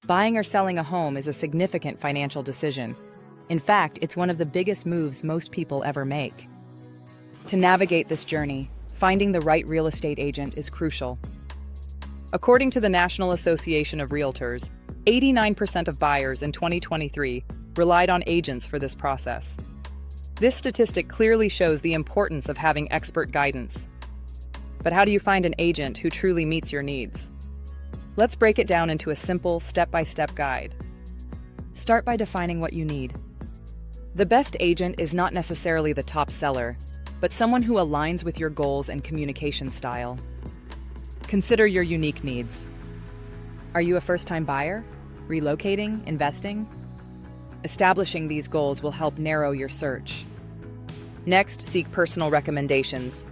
Buying or selling a home is a significant financial decision. In fact, it's one of the biggest moves most people ever make. To navigate this journey, finding the right real estate agent is crucial. According to the National Association of Realtors, 89% of buyers in 2023 relied on agents for this process. This statistic clearly shows the importance of having expert guidance. But how do you find an agent who truly meets your needs? Let's break it down into a simple, step-by-step guide. Start by defining what you need. The best agent is not necessarily the top seller, but someone who aligns with your goals and communication style. Consider your unique needs. Are you a first-time buyer? Relocating? Investing? Establishing these goals will help narrow your search. Next, seek personal recommendations.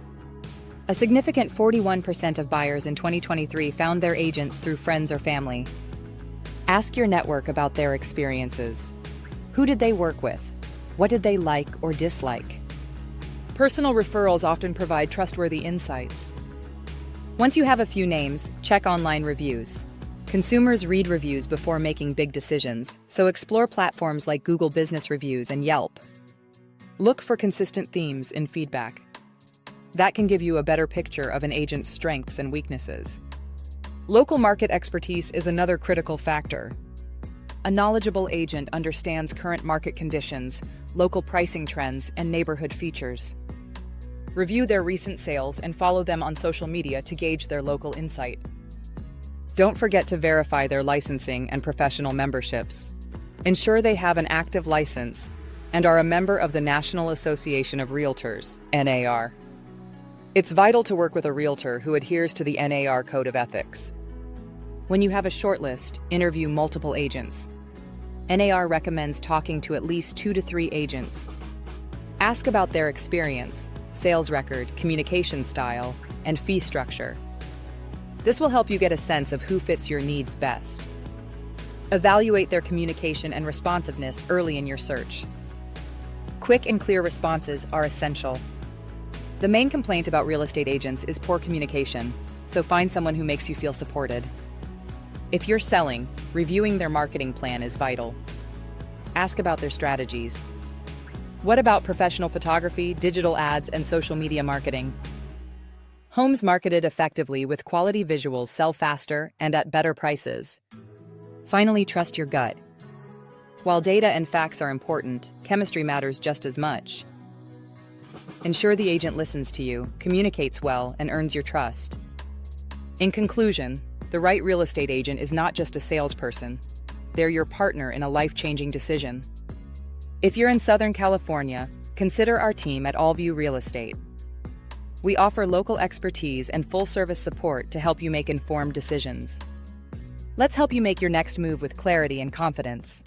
A significant 41% of buyers in 2023 found their agents through friends or family. Ask your network about their experiences. Who did they work with? What did they like or dislike? Personal referrals often provide trustworthy insights. Once you have a few names, check online reviews. Consumers read reviews before making big decisions, so explore platforms like Google Business Reviews and Yelp. Look for consistent themes in feedback. That can give you a better picture of an agent's strengths and weaknesses. Local market expertise is another critical factor. A knowledgeable agent understands current market conditions, local pricing trends, and neighborhood features. Review their recent sales and follow them on social media to gauge their local insight. Don't forget to verify their licensing and professional memberships. Ensure they have an active license and are a member of the National Association of Realtors, NAR. It's vital to work with a realtor who adheres to the NAR Code of Ethics. When you have a shortlist, interview multiple agents. NAR recommends talking to at least 2 to 3 agents. Ask about their experience, sales record, communication style, and fee structure. This will help you get a sense of who fits your needs best. Evaluate their communication and responsiveness early in your search. Quick and clear responses are essential. The main complaint about real estate agents is poor communication, so find someone who makes you feel supported. If you're selling, reviewing their marketing plan is vital. Ask about their strategies. What about professional photography, digital ads, and social media marketing? Homes marketed effectively with quality visuals sell faster and at better prices. Finally, trust your gut. While data and facts are important, chemistry matters just as much. Ensure the agent listens to you, communicates well, and earns your trust. In conclusion, the right real estate agent is not just a salesperson. They're your partner in a life-changing decision. If you're in Southern California, consider our team at Allview Real Estate. We offer local expertise and full-service support to help you make informed decisions. Let's help you make your next move with clarity and confidence.